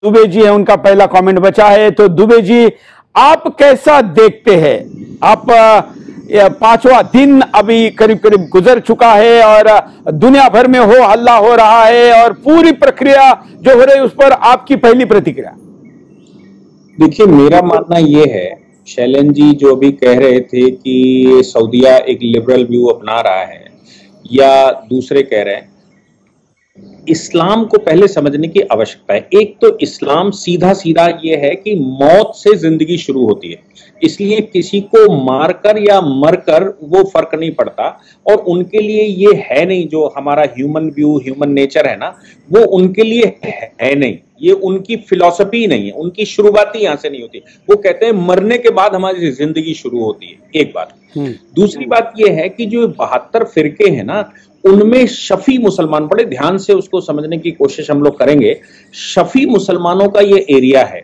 दुबे जी है, उनका पहला कमेंट बचा है। तो दुबे जी, आप कैसा देखते हैं? आप पांचवा दिन अभी करीब करीब गुजर चुका है और दुनिया भर में हो हल्ला हो रहा है और पूरी प्रक्रिया जो हो रही है उस पर आपकी पहली प्रतिक्रिया? देखिए, मेरा मानना यह है, शैलेंद्र जी जो भी कह रहे थे कि सऊदीया एक लिबरल व्यू अपना रहा है या दूसरे कह रहे हैं, इस्लाम को पहले समझने की आवश्यकता है। एक तो इस्लाम सीधा सीधा ये है कि मौत से जिंदगी शुरू होती है, इसलिए किसी को मारकर या मरकर वो फर्क नहीं पड़ता। और उनके लिए ये है नहीं, जो हमारा ह्यूमन व्यू ह्यूमन नेचर है ना, वो उनके लिए है नहीं, ये उनकी फिलॉसफी नहीं है, उनकी शुरुआत ही यहां से नहीं होती। वो कहते हैं मरने के बाद हमारी जिंदगी शुरू होती है, एक बात। दूसरी बात ये है कि जो 72 फिरके हैं ना, उनमें शफी मुसलमान, बड़े ध्यान से उसको समझने की कोशिश हम लोग करेंगे। शफी मुसलमानों का ये एरिया है,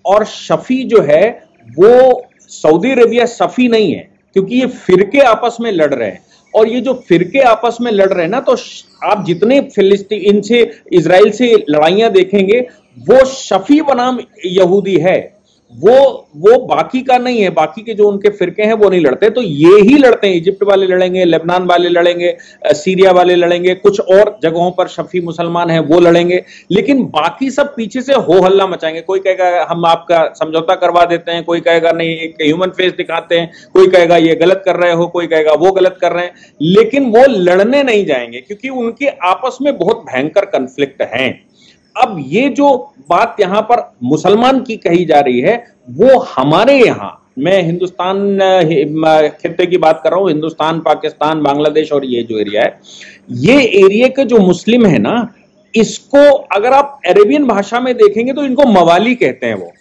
और शफी जो है वो सऊदी अरेबिया शफी नहीं है, क्योंकि ये फिरके आपस में लड़ रहे हैं। और ये जो फिरके आपस में लड़ रहे हैं ना, तो आप जितने फिलिस्तीन से इजराइल से लड़ाइयां देखेंगे, वो शफी बनाम यहूदी है, वो बाकी का नहीं है। बाकी के जो उनके फिरके हैं वो नहीं लड़ते, तो ये ही लड़ते हैं। इजिप्ट वाले लड़ेंगे, लेबनान वाले लड़ेंगे, सीरिया वाले लड़ेंगे, कुछ और जगहों पर शफी मुसलमान हैं वो लड़ेंगे, लेकिन बाकी सब पीछे से हो हल्ला मचाएंगे। कोई कहेगा हम आपका समझौता करवा देते हैं, कोई कहेगा नहीं एक ह्यूमन फेस दिखाते हैं, कोई कहेगा ये गलत कर रहे हो, कोई कहेगा वो गलत कर रहे हैं, लेकिन वो लड़ने नहीं जाएंगे, क्योंकि उनके आपस में बहुत भयंकर कन्फ्लिक्ट हैं। अब ये जो बात यहां पर मुसलमान की कही जा रही है, वो हमारे यहां, मैं हिंदुस्तान खित्ते की बात कर रहा हूं, हिंदुस्तान, पाकिस्तान, बांग्लादेश और ये जो एरिया है, ये एरिया के जो मुस्लिम है ना, इसको अगर आप अरेबियन भाषा में देखेंगे तो इनको मवाली कहते हैं। वो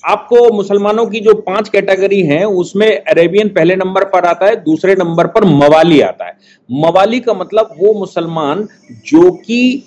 आपको मुसलमानों की जो 5 कैटेगरी हैं उसमें अरेबियन पहले नंबर पर आता है, दूसरे नंबर पर मवाली आता है। मवाली का मतलब वो मुसलमान जो कि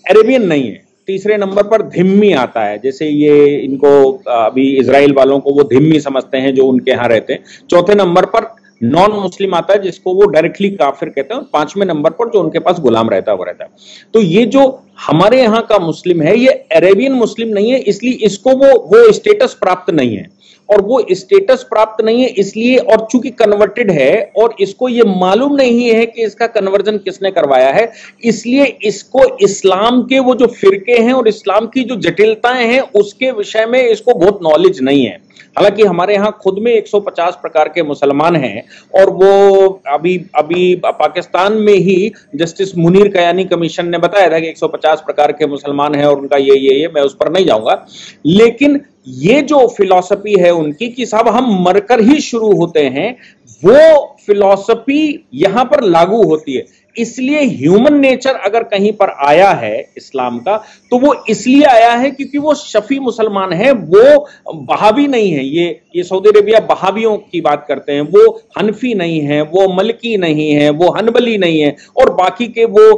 अरेबियन नहीं है। तीसरे नंबर पर धिम्मी आता है, जैसे ये इनको अभी इजराइल वालों को वो धिम्मी समझते हैं जो उनके यहाँ रहते हैं। चौथे नंबर पर नॉन मुस्लिम आता है, जिसको वो डायरेक्टली काफिर कहते हैं। 5वें नंबर पर जो उनके पास गुलाम रहता है वो रहता है। तो ये जो हमारे यहाँ का मुस्लिम है, ये अरेबियन मुस्लिम नहीं है, इसलिए इसको वो स्टेटस प्राप्त नहीं है। और वो स्टेटस प्राप्त नहीं है इसलिए, और चूंकि कन्वर्टेड है और इसको ये मालूम नहीं है कि इसका कन्वर्जन किसने करवाया है, इसलिए इसको इस्लाम के वो जो फिरके हैं और इस्लाम की जो जटिलताएं हैं उसके विषय में इसको बहुत नॉलेज नहीं है। हालांकि हमारे यहाँ खुद में 150 प्रकार के मुसलमान हैं, और वो अभी पाकिस्तान में ही जस्टिस मुनीर कयानी कमीशन ने बताया था कि 150 प्रकार के मुसलमान हैं और उनका ये मैं उस पर नहीं जाऊंगा। लेकिन ये जो फिलॉसफी है उनकी कि साहब हम मरकर ही शुरू होते हैं, वो फिलॉसफी यहां पर लागू होती है। इसलिए ह्यूमन नेचर अगर कहीं पर आया है इस्लाम का, तो वो इसलिए आया है क्योंकि वो शफी मुसलमान है, वो बहावी नहीं है। ये सऊदी अरेबिया बहावियों की बात करते हैं, वो हनफी नहीं है, वो मलकी नहीं है, वो हनबली नहीं है, और बाकी के वो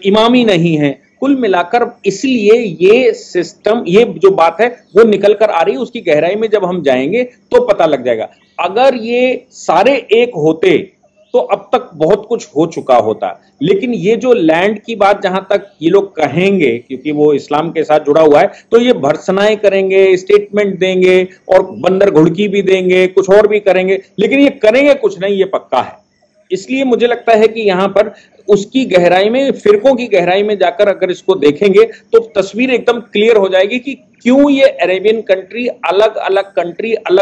इमामी नहीं है। कुल मिलाकर इसलिए ये सिस्टम, ये जो बात है वो निकल कर आ रही है। उसकी गहराई में जब हम जाएंगे तो पता लग जाएगा। अगर ये सारे एक होते तो अब तक बहुत कुछ हो चुका होता। लेकिन ये जो लैंड की बात जहां तक ये लोग कहेंगे, क्योंकि वो इस्लाम के साथ जुड़ा हुआ है, तो ये भर्त्सनाएं करेंगे, स्टेटमेंट देंगे और बंदर घुड़की भी देंगे, कुछ और भी करेंगे, लेकिन ये करेंगे कुछ नहीं, ये पक्का है। इसलिए मुझे लगता है कि यहां पर उसकी गहराई में, फिरकों की गहराई में जाकर अगर इसको देखेंगे तो तस्वीर एकदम क्लियर हो जाएगी कि क्यों ये अरेबियन कंट्री अलग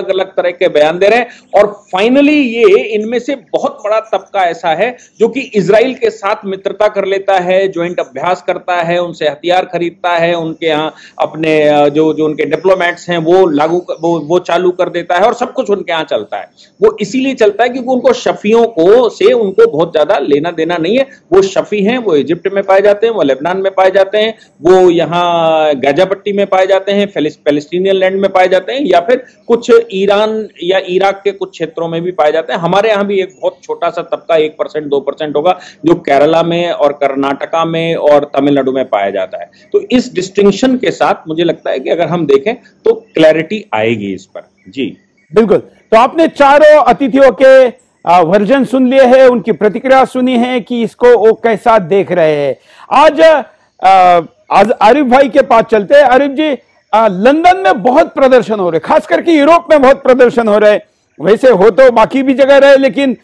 अलग तरह के बयान दे रहे हैं। और फाइनली ये इनमें से बहुत बड़ा तबका ऐसा है जो कि इजराइल के साथ मित्रता कर लेता है, ज्वाइंट अभ्यास करता है, उनसे हथियार खरीदता है, उनके यहाँ अपने जो उनके डिप्लोमेट्स हैं वो चालू कर देता है, और सब कुछ उनके यहाँ चलता है। वो इसीलिए चलता है क्योंकि उनको शफियों से उनको बहुत ज्यादा लेना देना नहीं है। वो शफी हैं, वो इजिप्ट में पाए जाते हैं, वो लेबनान में पाए जाते हैं, वो यहाँ गाजा पट्टी में पाए जाते हैं, पैलेस्टीनियन लैंड में पाए जाते हैं, या फिर कुछ ईरान या इराक के कुछ क्षेत्रों में भी पाए जाते हैं। हमारे यहाँ भी एक बहुत छोटा सा तबका 1% 2% होगा जो केरला में और कर्नाटका में और तमिलनाडु में पाया जाता है। तो इस डिस्टिंक्शन के साथ मुझे लगता है कि अगर हम देखें तो क्लैरिटी आएगी इस पर। जी बिल्कुल। तो आपने चारों अतिथियों के वर्जन सुन लिए हैं, उनकी प्रतिक्रिया सुनी है कि इसको वो कैसा देख रहे हैं। आज आज आरिफ भाई के पास चलते हैं। आरिफ जी, लंदन में बहुत प्रदर्शन हो रहे, खास करके यूरोप में बहुत प्रदर्शन हो रहे, वैसे हो तो बाकी भी जगह रहे, लेकिन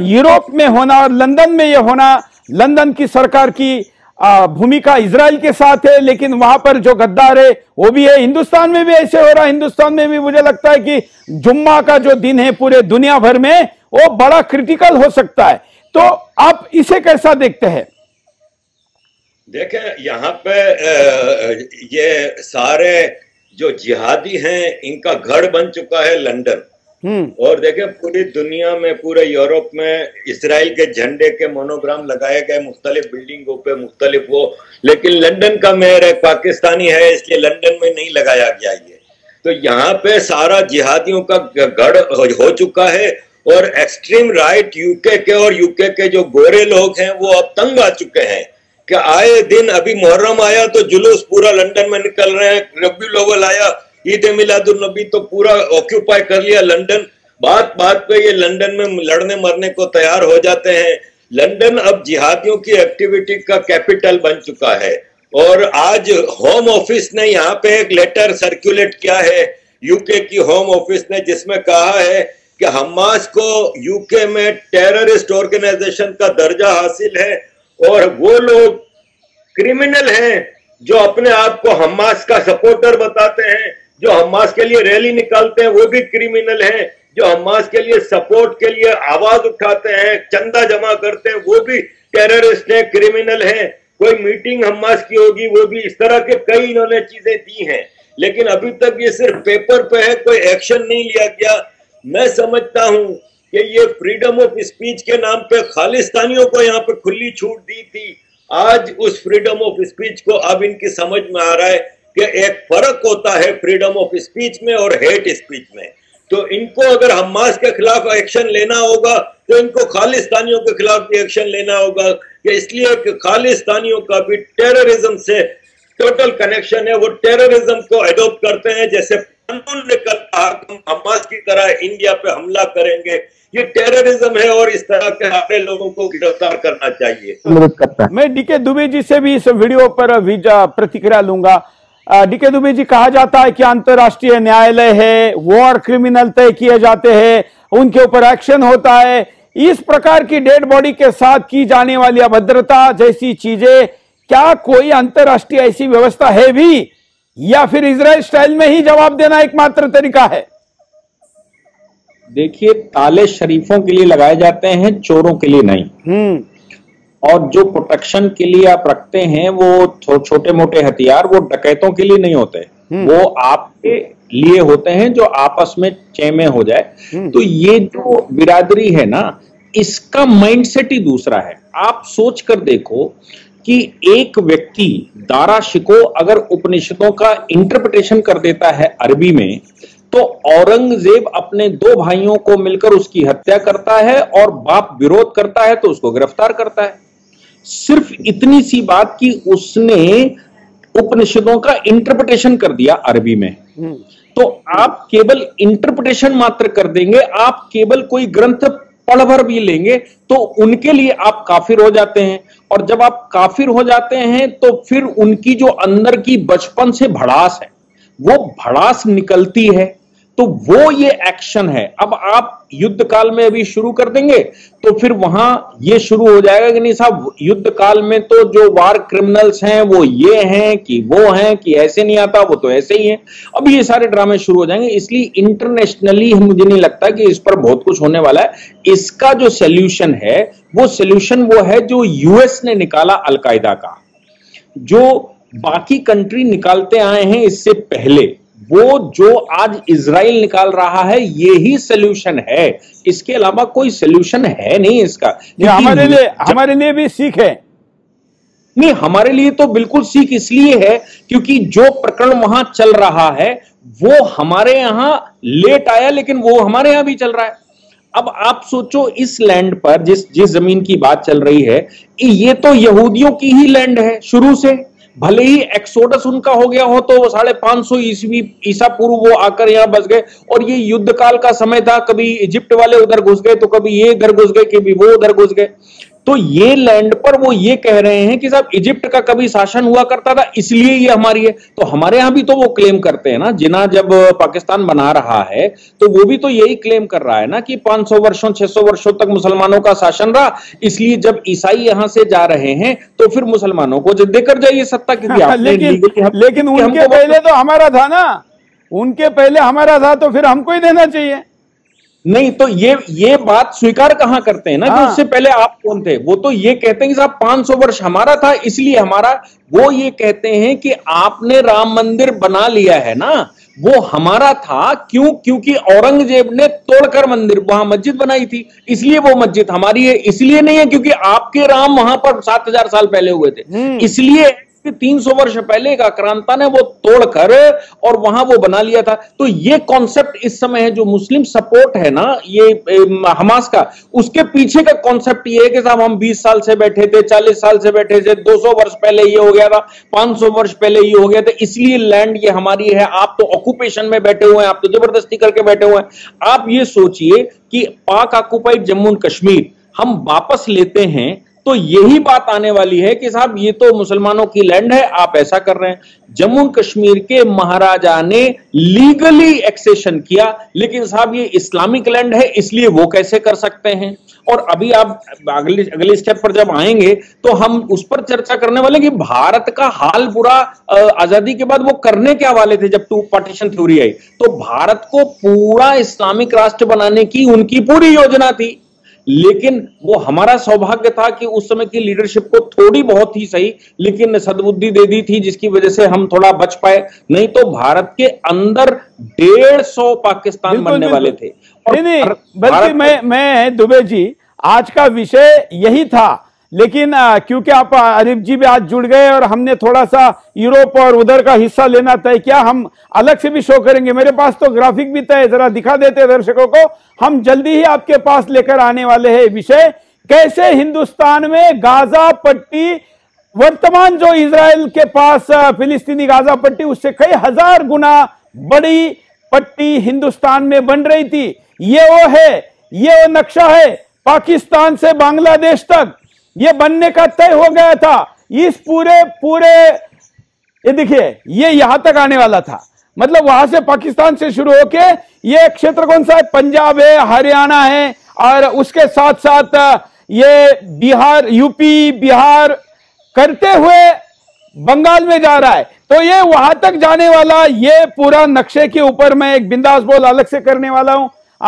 यूरोप में होना और लंदन में यह होना, लंदन की सरकार की भूमिका इजराइल के साथ है, लेकिन वहां पर जो गद्दार है वो भी है। हिंदुस्तान में भी ऐसे हो रहा है। हिंदुस्तान में भी मुझे लगता है कि जुम्मा का जो दिन है पूरे दुनिया भर में वो बड़ा क्रिटिकल हो सकता है। तो आप इसे कैसा देखते हैं? देखें, यहाँ पे ये सारे जो जिहादी हैं इनका गढ़ बन चुका है लंदन। और देखें, पूरी दुनिया में, पूरे यूरोप में इजराइल के झंडे के मोनोग्राम लगाए गए मुख्तलिफ बिल्डिंगों पे, मुख्तलिफ वो, लेकिन लंदन का मेयर एक पाकिस्तानी है, इसलिए लंदन में नहीं लगाया गया ये। तो यहाँ पे सारा जिहादियों का गढ़ हो चुका है। और एक्सट्रीम राइट यूके के और यूके के जो गोरे लोग हैं वो अब तंग आ चुके हैं कि आए दिन, अभी मुहर्रम आया तो जुलूस पूरा लंदन में निकल रहे हैं, रबीउल अव्वल आया, ईद मिलादुन नबी तो पूरा ऑक्यूपाई कर लिया लंदन। बात बात पे ये लंदन में लड़ने मरने को तैयार हो जाते हैं। लंदन अब जिहादियों की एक्टिविटी का कैपिटल बन चुका है। और आज होम ऑफिस ने यहाँ पे एक लेटर सर्कुलेट किया है, यूके की होम ऑफिस ने, जिसमें कहा है कि हमास को यूके में टेररिस्ट ऑर्गेनाइजेशन का दर्जा हासिल है और वो लोग क्रिमिनल हैं जो अपने आप को हमास का सपोर्टर बताते हैं, जो हमास के लिए रैली निकालते हैं वो भी क्रिमिनल हैं, जो हमास के लिए सपोर्ट के लिए आवाज उठाते हैं, चंदा जमा करते हैं, वो भी टेररिस्ट हैं, क्रिमिनल हैं। कोई मीटिंग हमास की होगी वो भी, इस तरह के कई इन्होंने चीजें दी हैं, लेकिन अभी तक ये सिर्फ पेपर पे है, कोई एक्शन नहीं लिया गया। मैं समझता हूं कि ये फ्रीडम ऑफ स्पीच के नाम पे खालिस्तानियों को यहाँ पे खुली छूट दी थी। आज उस फ्रीडम ऑफ स्पीच को अब इनकी समझ में आ रहा है कि एक फर्क होता है फ्रीडम ऑफ स्पीच में और हेट स्पीच में। तो इनको अगर हमास के खिलाफ एक्शन लेना होगा तो इनको खालिस्तानियों के खिलाफ भी एक्शन लेना होगा, कि इसलिए कि खालिस्तानियों का भी टेररिज्म से टोटल कनेक्शन है। वो टेररिज्म को एडॉप्ट करते हैं, जैसे कानून ने कहा हम हमास की तरह इंडिया पे हमला करेंगे, ये टेररिज्म है और इस तरह के हमारे लोगों को गिरफ्तार करना चाहिए। मैं डीके दुबे जी से भी इस वीडियो पर प्रतिक्रिया लूंगा। डीके दुबे जी, कहा जाता है कि अंतर्राष्ट्रीय न्यायालय है, वॉर क्रिमिनल तय किए जाते हैं, उनके ऊपर एक्शन होता है। इस प्रकार की डेड बॉडी के साथ की जाने वाली अभद्रता जैसी चीजें, क्या कोई अंतर्राष्ट्रीय ऐसी व्यवस्था है भी, या फिर इजराइल स्टाइल में ही जवाब देना एकमात्र तरीका है? देखिए, ताले शरीफों के लिए लगाए जाते हैं, चोरों के लिए नहीं। और जो प्रोटेक्शन के लिए आप रखते हैं वो छोटे मोटे हथियार, वो डकैतों के लिए नहीं होते, वो आपके लिए होते हैं जो आपस में चैमे हो जाए। तो ये जो बिरादरी है ना, इसका माइंडसेट ही दूसरा है। आप सोच कर देखो कि एक व्यक्ति दारा शिको अगर उपनिषदों का इंटरप्रिटेशन कर देता है अरबी में, तो औरंगजेब अपने 2 भाइयों को मिलकर उसकी हत्या करता है और बाप विरोध करता है तो उसको गिरफ्तार करता है। सिर्फ इतनी सी बात कि उसने उपनिषदों का इंटरप्रिटेशन कर दिया अरबी में। तो आप केवल इंटरप्रिटेशन मात्र कर देंगे, आप केवल कोई ग्रंथ पढ़ भर भी लेंगे तो उनके लिए आप काफिर हो जाते हैं। और जब आप काफिर हो जाते हैं तो फिर उनकी जो अंदर की बचपन से भड़ास है, वो भड़ास निकलती है, तो वो ये एक्शन है। अब आप युद्ध काल में अभी शुरू कर देंगे तो फिर वहां ये शुरू हो जाएगा कि नहीं साहब, युद्ध काल में तो जो वार क्रिमिनल्स हैं वो ये हैं कि वो हैं, कि ऐसे नहीं आता वो तो ऐसे ही है। अब ये सारे ड्रामे शुरू हो जाएंगे। इसलिए इंटरनेशनली मुझे नहीं लगता कि इस पर बहुत कुछ होने वाला है। इसका जो सोल्यूशन है वो है जो यूएस ने निकाला अलकायदा का, जो बाकी कंट्री निकालते आए हैं इससे पहले, वो जो आज इजराइल निकाल रहा है, ये ही सोल्यूशन है। इसके अलावा कोई सोल्यूशन है नहीं इसका। हमारे लिए भी सीख है। नहीं, हमारे लिए तो बिल्कुल सीख इसलिए है क्योंकि जो प्रकरण वहां चल रहा है वो हमारे यहां लेट आया, लेकिन वो हमारे यहां भी चल रहा है। अब आप सोचो, इस लैंड पर जिस जमीन की बात चल रही है, ये तो यहूदियों की ही लैंड है शुरू से। भले ही एक्सोडस उनका हो गया हो तो 550 ईसा पूर्व वो आकर यहां बस गए, और ये युद्ध काल का समय था, कभी इजिप्ट वाले उधर घुस गए तो कभी ये इधर घुस गए, कभी वो उधर घुस गए। तो ये लैंड पर वो ये कह रहे हैं कि साहब इजिप्ट का कभी शासन हुआ करता था इसलिए ये हमारी है। तो हमारे यहां भी तो वो क्लेम करते हैं ना, जिन्ना जब पाकिस्तान बना रहा है तो वो भी तो यही क्लेम कर रहा है ना कि 500 वर्षों 600 वर्षों तक मुसलमानों का शासन रहा, इसलिए जब ईसाई यहां से जा रहे हैं तो फिर मुसलमानों को देकर जाइए सत्ता, क्योंकि लेकिन उनके पहले तो हमारा था ना, उनके पहले हमारा था तो फिर हमको ही देना चाहिए। नहीं तो ये बात स्वीकार कहां करते हैं ना कि उससे पहले आप कौन थे। वो तो ये कहते हैं कि साहब 500 वर्ष हमारा था इसलिए हमारा, वो ये कहते हैं कि आपने राम मंदिर बना लिया है ना, वो हमारा था। क्योंकि औरंगजेब ने तोड़कर मंदिर वहां मस्जिद बनाई थी, इसलिए वो मस्जिद हमारी है। इसलिए नहीं है क्योंकि आपके राम वहां पर 7000 साल पहले हुए थे, इसलिए 300 वर्ष पहले एक आक्रांता ने वो तोड़कर और वहां वो बना लिया था। तो ये कॉन्सेप्ट इस समय है जो मुस्लिम सपोर्ट है ना ये हमास का, उसके पीछे का कॉन्सेप्ट ये है कि साहब हम 20 साल से बैठे थे, 40 साल से बैठे थे, 200 वर्ष पहले ये हो गया था, 500 वर्ष पहले ये हो गया था, इसलिए लैंड ये हमारी है। आप तो ऑक्यूपेशन में बैठे हुए हैं, आप तो जबरदस्ती करके बैठे हुए हैं। आप ये सोचिए कि पाक ऑक्युपाइड जम्मू एंड कश्मीर हम वापस लेते हैं तो यही बात आने वाली है कि साहब ये तो मुसलमानों की लैंड है, आप ऐसा कर रहे हैं। जम्मू कश्मीर के महाराजा ने लीगली एक्सेशन किया, लेकिन साहब ये इस्लामिक लैंड है इसलिए वो कैसे कर सकते हैं। और अभी आप अगले स्टेप पर जब आएंगे तो हम उस पर चर्चा करने वाले कि भारत का हाल बुरा आजादी के बाद वो करने क्या वाले थे जब टू पार्टीशन थ्योरी आई। तो भारत को पूरा इस्लामिक राष्ट्र बनाने की उनकी पूरी योजना थी, लेकिन वो हमारा सौभाग्य था कि उस समय की लीडरशिप को थोड़ी बहुत ही सही लेकिन सद्बुद्धि दे दी थी, जिसकी वजह से हम थोड़ा बच पाए। नहीं तो भारत के अंदर 150 पाकिस्तान बनने वाले थे। नहीं, बल्कि मैं दुबे जी आज का विषय यही था, लेकिन क्योंकि आप आरिफ जी भी आज जुड़ गए और हमने थोड़ा सा यूरोप और उधर का हिस्सा लेना तय किया, हम अलग से भी शो करेंगे। मेरे पास तो ग्राफिक भी तय, जरा दिखा देते दर्शकों को। हम जल्दी ही आपके पास लेकर आने वाले हैं विषय, कैसे हिंदुस्तान में गाजा पट्टी, वर्तमान जो इजराइल के पास फिलिस्तीनी गाजा पट्टी, उससे कई हजार गुना बड़ी पट्टी हिंदुस्तान में बन रही थी। ये वो है, ये वो नक्शा है, पाकिस्तान से बांग्लादेश तक ये बनने का तय हो गया था। इस पूरे ये देखिए, ये यहां तक आने वाला था, मतलब वहां से पाकिस्तान से शुरू होके ये क्षेत्र कौन सा है, पंजाब है, हरियाणा है, और उसके साथ साथ ये बिहार, यूपी बिहार करते हुए बंगाल में जा रहा है। तो ये वहां तक जाने वाला ये पूरा नक्शे के ऊपर मैं एक बिंदास बोल अलग से करने वाला हूं।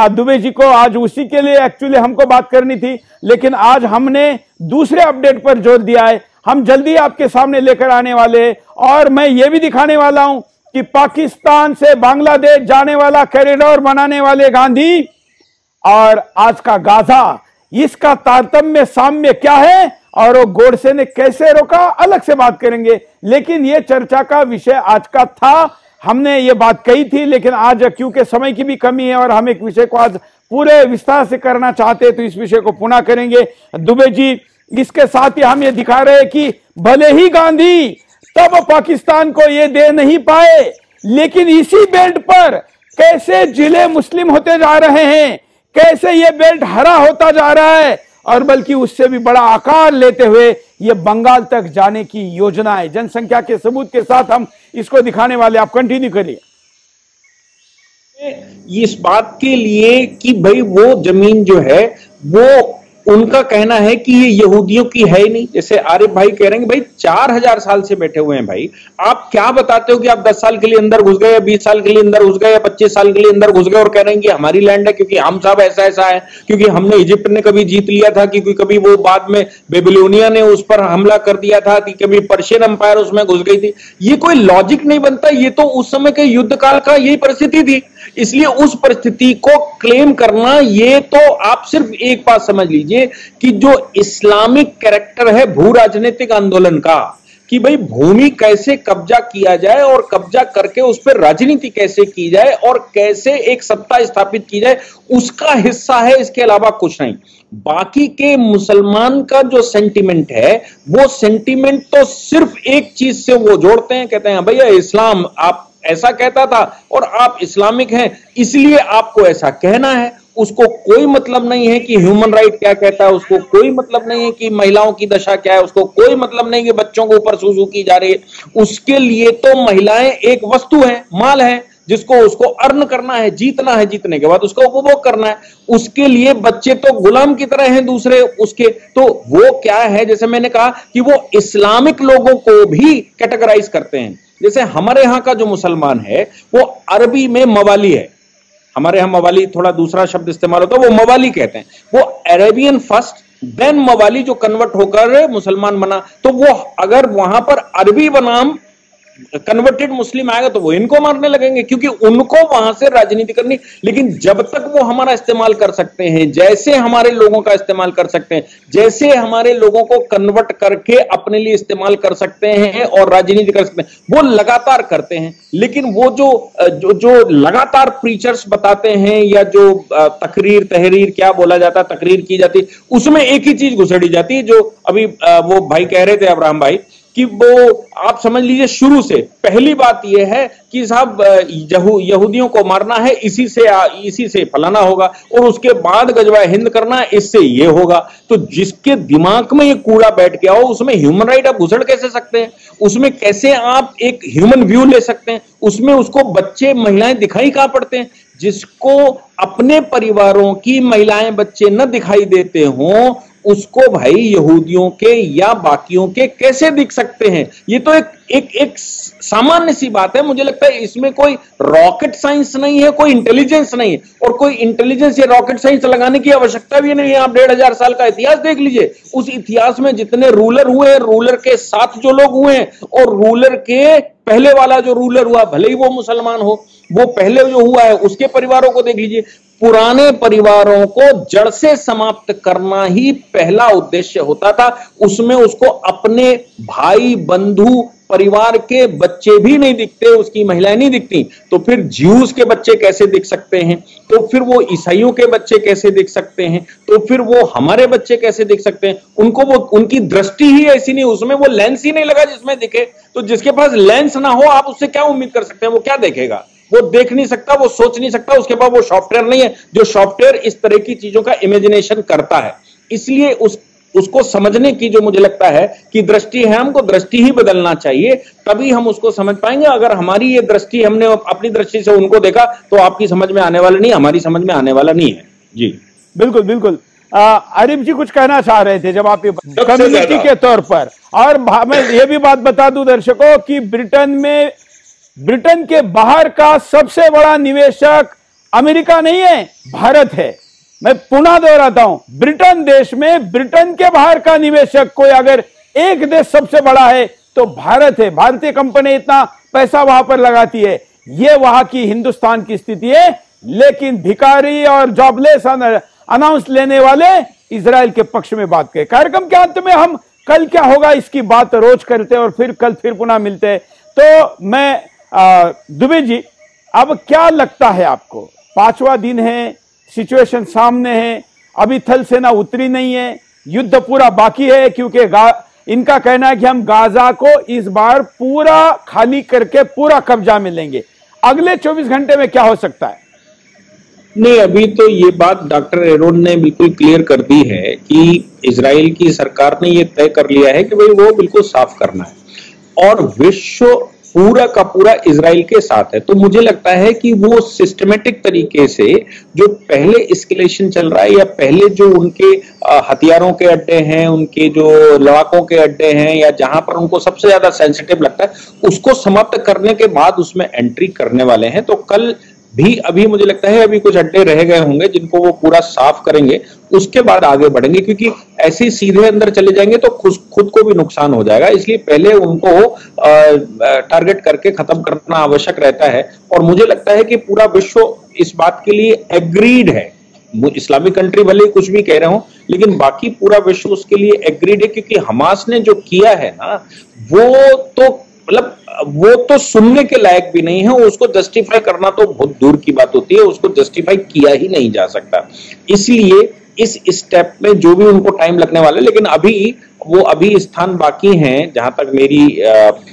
दुबे जी को आज उसी के लिए एक्चुअली हमको बात करनी थी, लेकिन आज हमने दूसरे अपडेट पर जोर दिया है। हम जल्दी आपके सामने लेकर आने वाले हैं और मैं ये भी दिखाने वाला हूं कि पाकिस्तान से बांग्लादेश जाने वाला कॉरिडोर बनाने वाले गांधी और आज का गाजा, इसका तारतम्य साम्य क्या है और वो गोडसे ने कैसे रोका, अलग से बात करेंगे। लेकिन ये चर्चा का विषय आज का था, हमने ये बात कही थी, लेकिन आज क्योंकि समय की भी कमी है और हम एक विषय को आज पूरे विस्तार से करना चाहते हैं तो इस विषय को पुनः करेंगे। दुबे जी, इसके साथ ही हम ये दिखा रहे हैं कि भले ही गांधी तब पाकिस्तान को ये दे नहीं पाए, लेकिन इसी बेल्ट पर कैसे जिले मुस्लिम होते जा रहे हैं, कैसे ये बेल्ट हरा होता जा रहा है और बल्कि उससे भी बड़ा आकार लेते हुए ये बंगाल तक जाने की योजना है। जनसंख्या के सबूत के साथ हम इसको दिखाने वाले, आप कंटिन्यू करिए। इस बात के लिए कि भाई वो जमीन जो है वो उनका कहना है कि ये यहूदियों की है ही नहीं। जैसे आरिफ भाई कह रहे हैं भाई 4000 साल से बैठे हुए हैं, भाई आप क्या बताते हो कि आप 10 साल के लिए अंदर घुस गए या 20 साल के लिए अंदर घुस गए या 25 साल के लिए अंदर घुस गए और कह रहे हैं कि हमारी लैंड है क्योंकि हम सब ऐसा ऐसा है, क्योंकि हमने इजिप्ट ने कभी जीत लिया था, क्योंकि कभी वो बाद में बेबीलोनिया ने उस पर हमला कर दिया था, कि कभी पर्शियन अंपायर उसमें घुस गई थी। ये कोई लॉजिक नहीं बनता। ये तो उस समय के युद्ध काल का यही परिस्थिति थी, इसलिए उस परिस्थिति को क्लेम करना, ये तो आप सिर्फ एक बात समझ लीजिए कि जो इस्लामिक कैरेक्टर है भू राजनीतिक आंदोलन का, कि भाई भूमि कैसे कब्जा किया जाए और कब्जा करके उस पर राजनीति कैसे की जाए और कैसे एक सत्ता स्थापित की जाए, उसका हिस्सा है, इसके अलावा कुछ नहीं। बाकी के मुसलमान का जो सेंटिमेंट है वो सेंटिमेंट तो सिर्फ एक चीज से वो जोड़ते हैं, कहते हैं भैया इस्लाम आप ऐसा कहता था और आप इस्लामिक हैं इसलिए आपको ऐसा कहना है। उसको कोई मतलब नहीं है कि ह्यूमन राइट क्या कहता है, उसको कोई मतलब नहीं है कि महिलाओं की दशा क्या है, उसको कोई मतलब नहीं कि बच्चों के ऊपर सूजू की जा रही है। उसके लिए तो महिलाएं एक वस्तु है, माल है, जिसको उसको अर्न करना है, जीतना है, जीतने के बाद उसका उपभोग करना है। उसके लिए बच्चे तो गुलाम की तरह हैं दूसरे उसके। तो वो क्या है, जैसे मैंने कहा कि वो इस्लामिक लोगों को भी कैटेगराइज करते हैं। जैसे हमारे यहां का जो मुसलमान है वो अरबी में मवाली है, हमारे यहां मवाली थोड़ा दूसरा शब्द इस्तेमाल होता है, वो मवाली कहते हैं। वो अरेबियन फर्स्ट देन मवाली जो कन्वर्ट होकर मुसलमान बना, तो वो अगर वहां पर अरबी बनाम कन्वर्टेड मुस्लिम आएगा तो वो इनको मारने लगेंगे, क्योंकि उनको वहां से राजनीति करनी। लेकिन जब तक वो हमारा इस्तेमाल कर सकते हैं, जैसे हमारे लोगों का इस्तेमाल कर सकते हैं, जैसे हमारे लोगों को कन्वर्ट करके अपने लिए इस्तेमाल कर सकते हैं और राजनीति कर सकते हैं, वो लगातार करते हैं। लेकिन वो जो लगातार प्रीचर्स बताते हैं, या जो तकरीर तहरीर क्या बोला जाता है, तकरीर की जाती, उसमें एक ही चीज घुसेड़ी जाती है, जो अभी वो भाई कह रहे थे, अब्राहम भाई, कि वो आप समझ लीजिए शुरू से पहली बात यह है कि साहब यहूदियों को मारना है, इसी से फलाना होगा, और उसके बाद गजवा हिंद करना है, इससे ये होगा। तो जिसके दिमाग में ये कूड़ा बैठ गया हो, उसमें ह्यूमन राइट आप घुसड़ कैसे सकते हैं? उसमें कैसे आप एक ह्यूमन व्यू ले सकते हैं? उसमें उसको बच्चे महिलाएं दिखाई कहां पड़ते हैं? जिसको अपने परिवारों की महिलाएं बच्चे न दिखाई देते हों, उसको भाई यहूदियों के या बाकियों के कैसे दिख सकते हैं? ये तो एक सामान्य सी बात है। मुझे लगता है इसमें कोई रॉकेट साइंस नहीं है, कोई इंटेलिजेंस नहीं है, और कोई इंटेलिजेंस या रॉकेट साइंस लगाने की आवश्यकता भी नहीं है। आप 1500 साल का इतिहास देख लीजिए, उस इतिहास में जितने रूलर हुए हैं, रूलर के साथ जो लोग हुए हैं, और रूलर के पहले वाला जो रूलर हुआ, भले ही वो मुसलमान हो, वो पहले जो हुआ है उसके परिवारों को देख लीजिए। पुराने परिवारों को जड़ से समाप्त करना ही पहला उद्देश्य होता था। उसमें उसको अपने भाई बंधु परिवार के बच्चे भी नहीं दिखते, उसकी महिलाएं नहीं दिखती, तो फिर ज्यूस के बच्चे कैसे दिख सकते हैं? तो फिर वो ईसाइयों के बच्चे कैसे दिख सकते हैं? तो फिर वो हमारे बच्चे कैसे दिख सकते हैं? उनको वो उनकी दृष्टि ही ऐसी नहीं, उसमें वो लेंस ही नहीं लगा जिसमें दिखे। तो जिसके पास लेंस ना हो, आप उससे क्या उम्मीद कर सकते हैं? वो क्या देखेगा? वो देख नहीं सकता, वो सोच नहीं सकता, उसके पास वो सॉफ्टवेयर नहीं है जो सॉफ्टवेयर इस तरह की चीजों का इमेजिनेशन करता है। इसलिए उसको समझने की जो मुझे लगता है कि दृष्टि है, हमको दृष्टि ही बदलना चाहिए, तभी हम उसको समझ पाएंगे। अगर हमारी ये दृष्टि, हमने अपनी दृष्टि से उनको देखा, तो आपकी समझ में आने वाला नहीं, हमारी समझ में आने वाला नहीं है। जी बिल्कुल बिल्कुल। आरिफ जी कुछ कहना चाह रहे थे जब आप ये कम्युनिटी के तौर पर, और मैं ये भी बात बता दूं दर्शकों कि ब्रिटेन के बाहर का सबसे बड़ा निवेशक अमेरिका नहीं है, भारत है। मैं पुनः दोहराता हूं, ब्रिटेन देश में ब्रिटेन के बाहर का निवेशक कोई अगर एक देश सबसे बड़ा है तो भारत है। भारतीय कंपनी इतना पैसा वहां पर लगाती है। ये वहां की हिंदुस्तान की स्थिति है। लेकिन भिखारी और जॉबलेस अनाउंस लेने वाले इजराइल के पक्ष में बात करें। कार्यक्रम के अंत में हम कल क्या होगा इसकी बात रोज करते हैं, और फिर कल फिर पुनः मिलते हैं। तो मैं दुबे जी, अब क्या लगता है आपको? 5वां दिन है, सिचुएशन सामने है, अभी थल सेना उतरी नहीं है, युद्ध पूरा बाकी है, क्योंकि इनका कहना है कि हम गाजा को इस बार पूरा खाली करके पूरा कब्जा में लेंगे। अगले 24 घंटे में क्या हो सकता है? नहीं, अभी तो ये बात डॉक्टर एरोन ने बिल्कुल क्लियर कर दी है कि इजराइल की सरकार ने ये तय कर लिया है कि भाई वो बिल्कुल साफ करना है, और विश्व पूरा का पूरा इजराइल के साथ है। तो मुझे लगता है कि वो सिस्टमेटिक तरीके से जो पहले एस्केलेशन चल रहा है, या पहले जो उनके हथियारों के अड्डे हैं, उनके जो लड़ाकों के अड्डे हैं, या जहां पर उनको सबसे ज्यादा सेंसिटिव लगता है, उसको समाप्त करने के बाद उसमें एंट्री करने वाले हैं। तो कल भी अभी मुझे लगता है अभी कुछ अड्डे रह गए होंगे जिनको वो पूरा साफ करेंगे, उसके बाद आगे बढ़ेंगे, क्योंकि ऐसे सीधे अंदर चले जाएंगे तो खुद को भी नुकसान हो जाएगा। इसलिए पहले उनको टारगेट करके खत्म करना आवश्यक रहता है। और मुझे लगता है कि पूरा विश्व इस बात के लिए एग्रीड है। इस्लामिक कंट्री भले कुछ भी कह रहे हो, लेकिन बाकी पूरा विश्व उसके लिए एग्रीड है, क्योंकि हमास ने जो किया है ना, वो तो सुनने के लायक भी नहीं है। उसको जस्टिफाई करना तो बहुत दूर की बात होती है, उसको जस्टिफाई किया ही नहीं जा सकता। इसलिए इस स्टेप में जो भी उनको टाइम लगने वाला है, लेकिन अभी स्थान बाकी हैं, जहां तक मेरी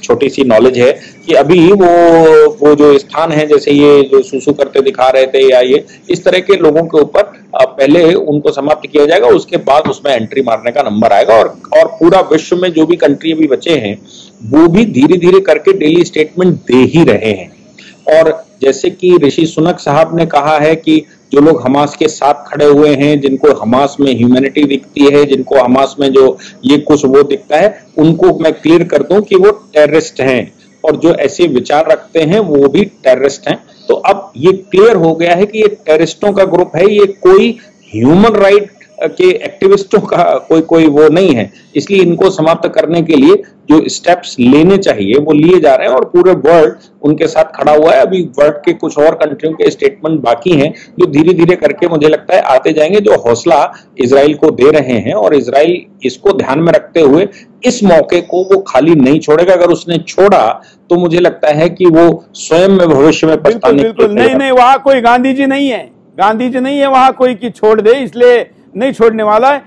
छोटी सी नॉलेज है कि अभी वो जो स्थान है, जैसे ये जो सुसु करते दिखा रहे थे या ये इस तरह के लोगों के ऊपर पहले उनको समाप्त किया जाएगा, उसके बाद उसमें एंट्री मारने का नंबर आएगा। और पूरा विश्व में जो भी कंट्री अभी बचे हैं वो भी धीरे धीरे करके डेली स्टेटमेंट दे ही रहे हैं। और जैसे कि ऋषि सुनक साहब ने कहा है कि जो लोग हमास के साथ खड़े हुए हैं, जिनको हमास में ह्यूमैनिटी दिखती है, जिनको हमास में जो ये कुछ वो दिखता है, उनको मैं क्लियर कर दूं कि वो टेररिस्ट हैं, और जो ऐसे विचार रखते हैं वो भी टेररिस्ट हैं। तो अब ये क्लियर हो गया है कि ये टेररिस्टों का ग्रुप है, ये कोई ह्यूमन राइट के एक्टिविस्टों का कोई वो नहीं है। इसलिए इनको समाप्त करने के लिए जो स्टेप्स लेने चाहिए वो लिए जा रहे हैं, और पूरे वर्ल्ड उनके साथ खड़ा हुआ है। अभी वर्ल्ड के कुछ और कंट्रियों के स्टेटमेंट बाकी हैं जो धीरे धीरे करके मुझे लगता है आते जाएंगे, जो हौसला इजराइल को दे रहे हैं। और इजराइल इसको ध्यान में रखते हुए इस मौके को वो खाली नहीं छोड़ेगा। अगर उसने छोड़ा तो मुझे लगता है कि वो स्वयं में भविष्य में पछताने नहीं, वहां कोई गांधी जी नहीं है, गांधी जी नहीं है वहां कोई कि छोड़ दे, इसलिए नहीं छोड़ने वाला है।